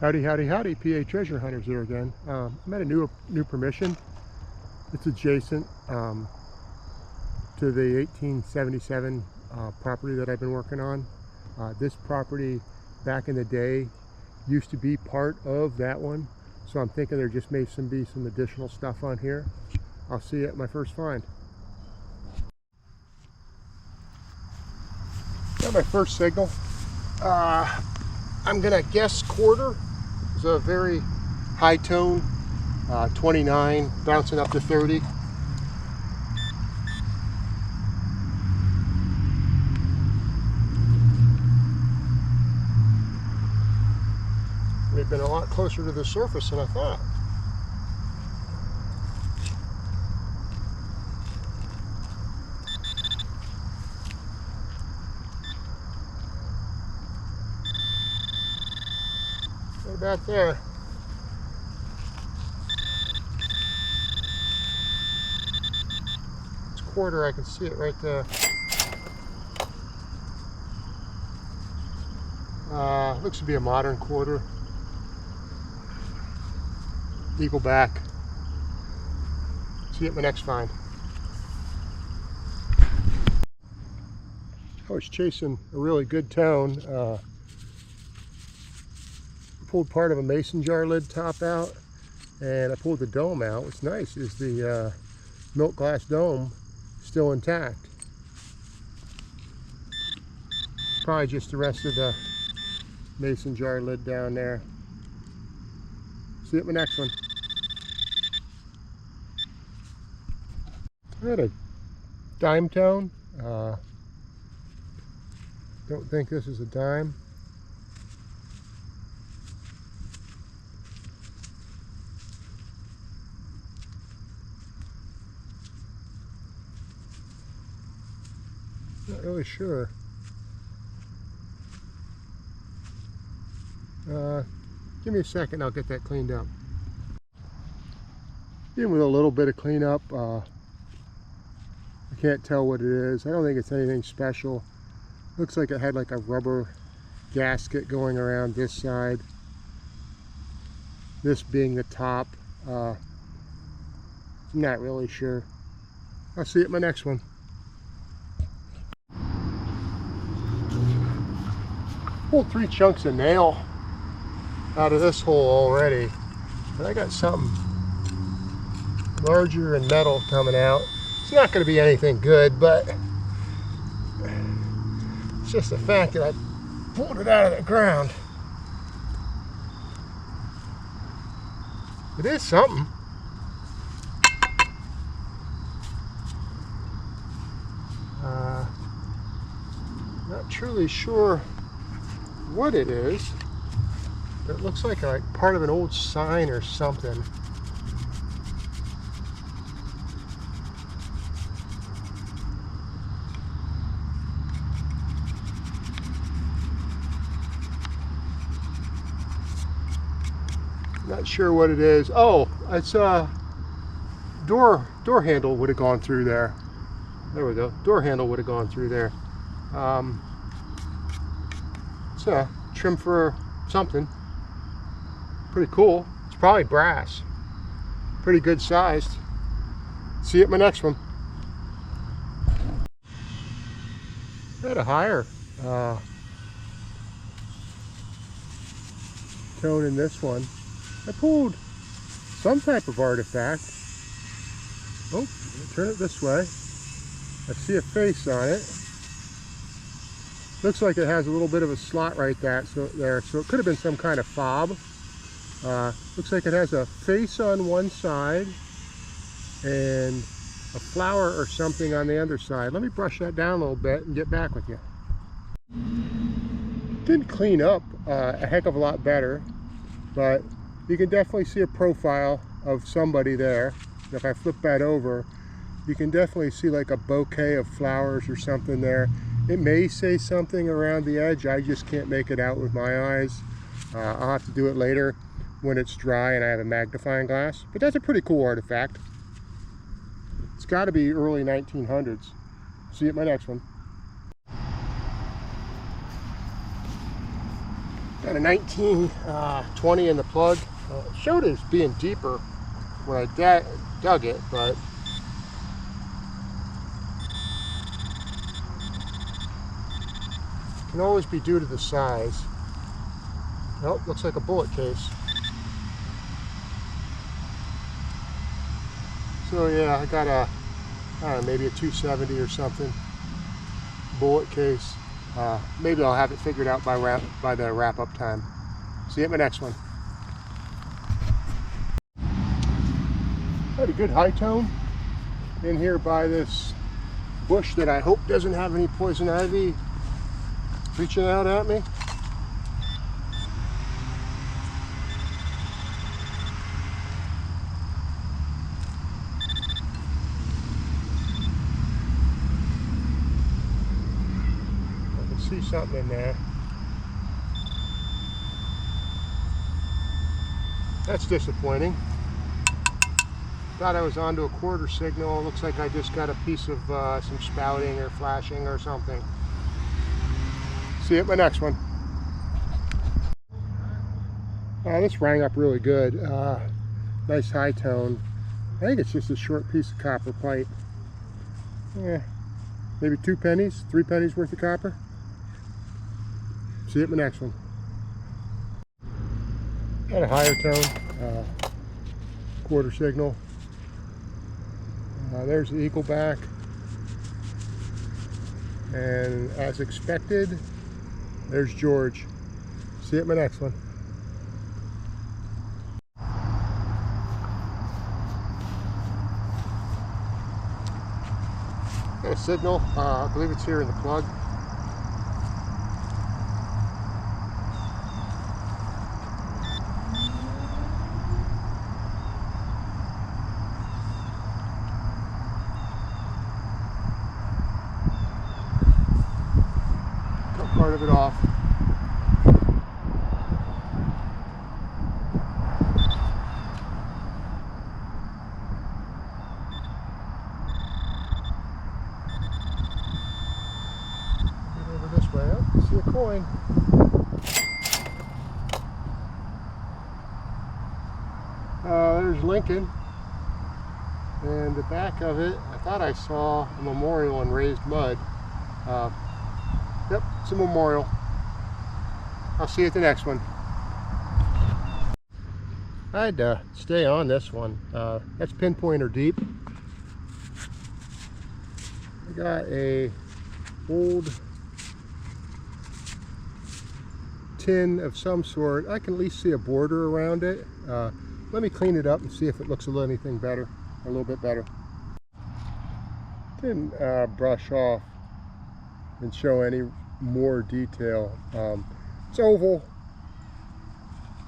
Howdy, howdy, howdy, PA treasure hunters here again. I'm at a new permission. It's adjacent to the 1877 property that I've been working on. This property back in the day used to be part of that one, so I'm thinking there just may be some additional stuff on here. I'll see you at my first find. Got my first signal. I'm gonna guess quarter. It's a very high tone, 29, bouncing up to 30. They've been a lot closer to the surface than I thought. Right about there. It's quarter, I can see it right there. Looks to be a modern quarter. Eagle back. See you at my next find. I was chasing a really good tone. Pulled part of a mason jar lid top out, and I pulled the dome out. What's nice is the milk glass dome still intact. Probably just the rest of the mason jar lid down there. See you at my next one. I had a dime tone. Don't think this is a dime. Not really sure. Give me a second, I'll get that cleaned up. Even with a little bit of cleanup, I can't tell what it is. I don't think it's anything special. Looks like it had like a rubber gasket going around this side. This being the top. I'm not really sure. I'll see you at my next one. Pulled 3 chunks of nail out of this hole already, but I got something larger and metal coming out. It's not going to be anything good, but it's just the fact that I pulled it out of the ground. It is something. Not truly sure what it is. It looks like part of an old sign or something. Not sure what it is. Oh, it's a door handle would have gone through there. There we go. Door handle would have gone through there. It's a trim for something. Pretty cool. It's probably brass. Pretty good sized. See you at my next one. I had a higher tone in this one. I pulled some type of artifact. Oh, turn it this way. I see a face on it. Looks like it has a little bit of a slot right there, so it could have been some kind of fob. Looks like it has a face on one side and a flower or something on the other side. Let me brush that down a little bit and get back with you. Didn't clean up a heck of a lot better, but you can definitely see a profile of somebody there. If I flip that over, you can definitely see like a bouquet of flowers or something there. It may say something around the edge. I just can't make it out with my eyes. I'll have to do it later when it's dry and I have a magnifying glass. But that's a pretty cool artifact. It's got to be early 1900s. See you at my next one. Got a 1920 in the plug. It showed it as being deeper when I dug it, but it can always be due to the size. Oh, looks like a bullet case. So yeah, I got a, I don't know, maybe a 270 or something bullet case. Maybe I'll have it figured out by the wrap-up time. See you at my next one. Had a good high tone in here by this bush that I hope doesn't have any poison ivy reaching out at me. I can see something in there. That's disappointing. Thought I was onto a quarter signal. Looks like I just got a piece of some spouting or flashing or something. See you at my next one. This rang up really good. Nice high tone. I think it's just a short piece of copper pipe. Yeah, maybe 2 pennies, 3 pennies worth of copper. See you at my next one. Got a higher tone, quarter signal. There's the eagle back, and as expected, there's George. See you at my next one. Got a signal, I believe it's here in the plug. Part of it off. Get over this way. Oh, see a coin. There's Lincoln, and the back of it, I thought I saw a memorial in raised mud. Yep, it's a memorial. I'll see you at the next one. I had to stay on this one. That's pinpointer deep. I got a old tin of some sort. I can at least see a border around it. Let me clean it up and see if it looks a little anything better, a little bit better. Didn't brush off and show any more detail. It's oval,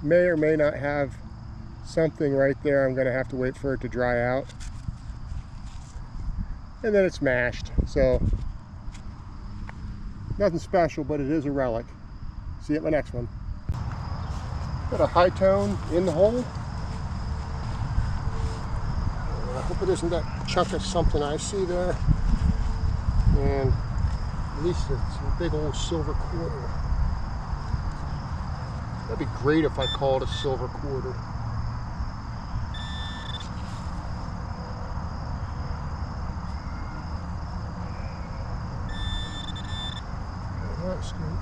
may or may not have something right there. I'm going to have to wait for it to dry out, and then it's mashed, so nothing special, but it is a relic. See you at my next one. Got a high tone in the hole. I hope it isn't that chunk of something I see there, and at least it's a big old silver quarter. That'd be great if I called a silver quarter. That's good.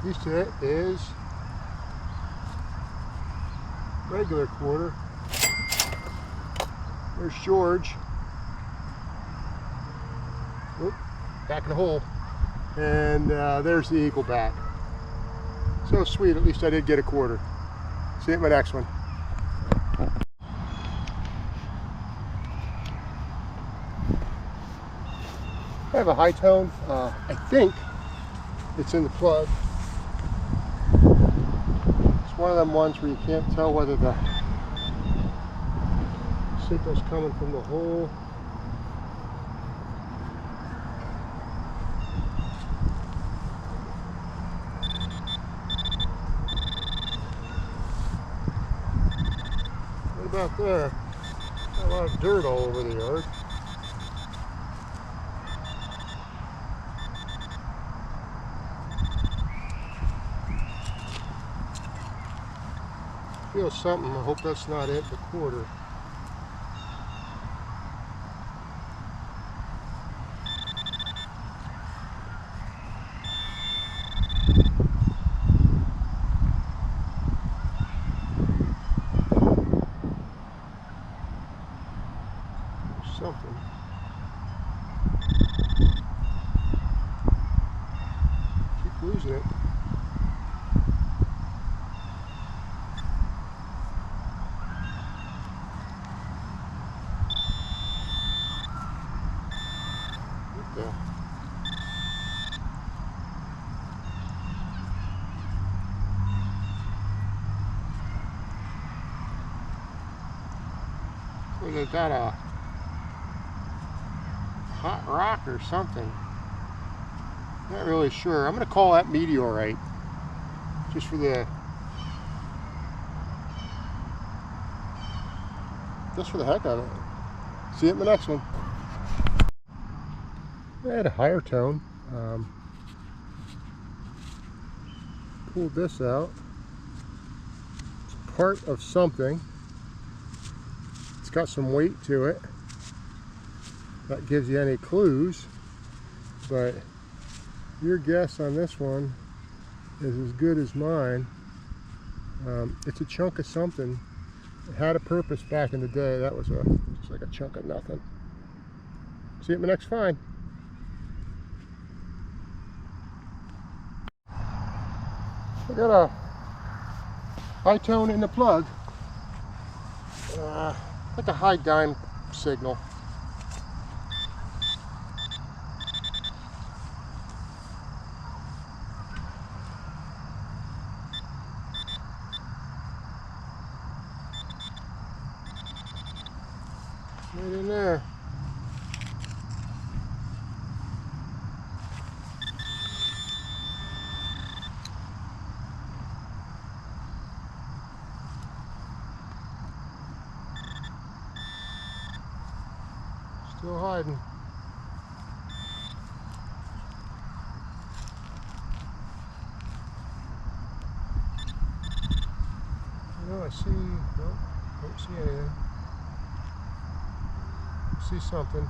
Used to it is regular quarter. There's George. Oop, back in the hole. And there's the eagle back. So sweet, at least I did get a quarter. See you at my next one. I have a high tone. I think it's in the plug. It's one of them ones where you can't tell whether the signal's coming from the hole. back there. Got a lot of dirt all over the yard. Feel something. I hope that's not it, the quarter. Something. Keep losing it. What the? So they got a hot rock or something. Not really sure. I'm going to call that meteorite just for the heck of it. See you at my next one. I had a higher tone. Pulled this out. It's part of something. It's got some weight to it. That gives you any clues, but your guess on this one is as good as mine. It's a chunk of something. It had a purpose back in the day. That was just like a chunk of nothing. See you at my next find. I got a high tone in the plug. Like a high dime signal. Right in there. Still hiding. No, I see. Nope, don't see anything. See something,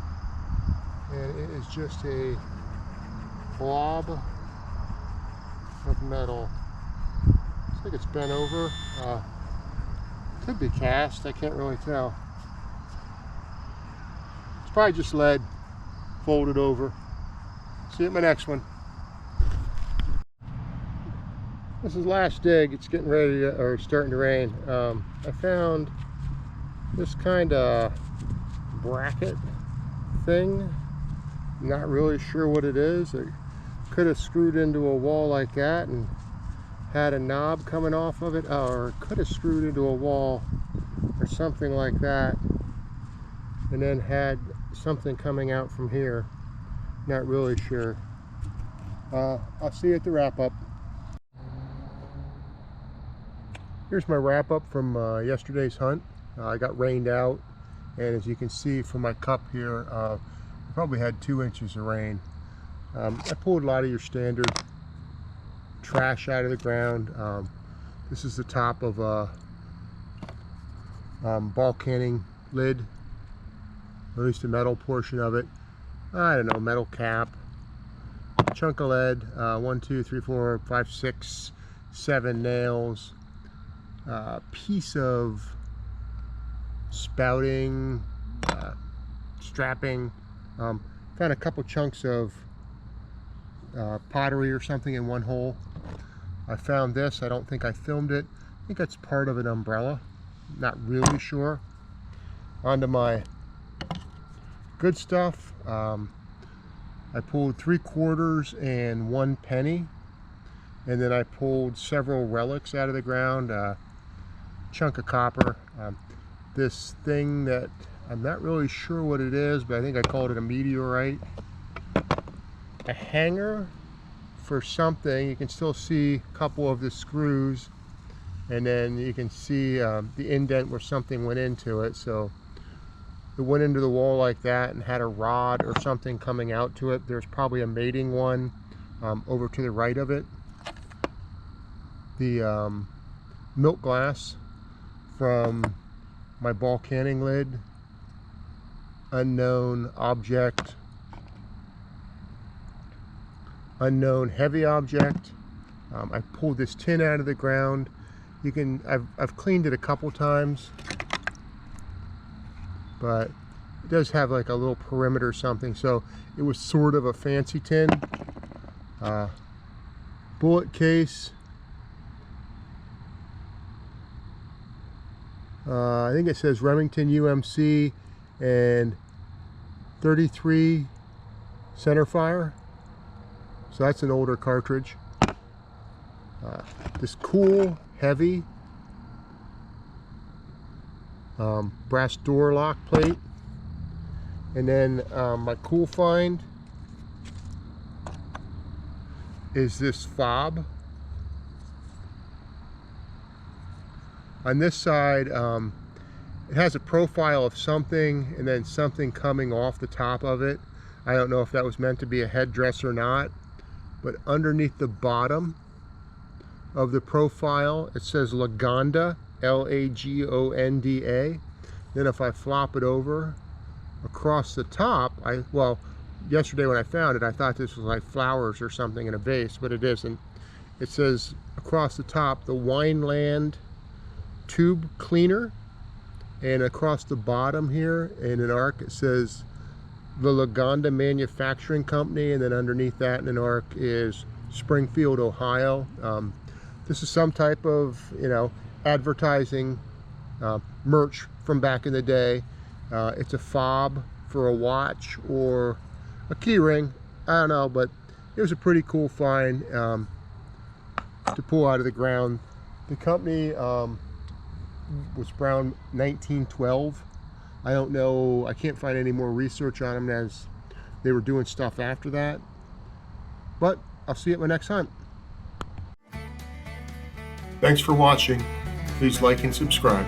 and it is just a blob of metal. Looks like it's bent over. Could be cast, I can't really tell. It's probably just lead folded over. See you at my next one. This is last dig. It's getting ready to, or starting to rain. I found this kind of bracket thing. Not really sure what it is. It could have screwed into a wall like that and had a knob coming off of it, or it could have screwed into a wall or something like that and then had something coming out from here. Not really sure. I'll see you at the wrap-up. Here's my wrap-up from yesterday's hunt. I got rained out, and as you can see from my cup here, I probably had 2 inches of rain. I pulled a lot of your standard trash out of the ground. This is the top of a ball canning lid, or at least the metal portion of it. I don't know, metal cap, chunk of lead, 1, 2, 3, 4, 5, 6, 7 nails, piece of spouting, strapping, found a couple chunks of pottery or something in one hole. I found this. I don't think I filmed it. I think that's part of an umbrella. Not really sure. Onto my good stuff. I pulled 3 quarters and 1 penny, and then I pulled several relics out of the ground. Chunk of copper. This thing that I'm not really sure what it is, but I think I called it a meteorite. A hanger for something. You can still see a couple of the screws and then you can see the indent where something went into it. So it went into the wall like that and had a rod or something coming out to it. There's probably a mating one over to the right of it. The milk glass from my ball canning lid, unknown object, unknown heavy object. I pulled this tin out of the ground. You can, I've cleaned it a couple times, but it does have like a little perimeter or something, so it was sort of a fancy tin. Bullet case. I think it says Remington UMC and 33 centerfire, so that's an older cartridge. This cool, heavy brass door lock plate, and then my cool find is this fob. On this side, it has a profile of something and then something coming off the top of it. I don't know if that was meant to be a headdress or not, but underneath the bottom of the profile it says Lagonda, Lagonda. Then if I flop it over across the top, well, yesterday when I found it I thought this was like flowers or something in a vase, but it isn't. It says across the top the Wineland tube cleaner, and across the bottom here in an arc it says the Lagonda Manufacturing Company, and then underneath that in an arc is Springfield, Ohio. This is some type of, you know, advertising merch from back in the day. It's a fob for a watch or a key ring, I don't know, but it was a pretty cool find to pull out of the ground. The company was around 1912. I don't know, I can't find any more research on them as they were doing stuff after that, but I'll see you at my next hunt. Thanks for watching. Please like and subscribe.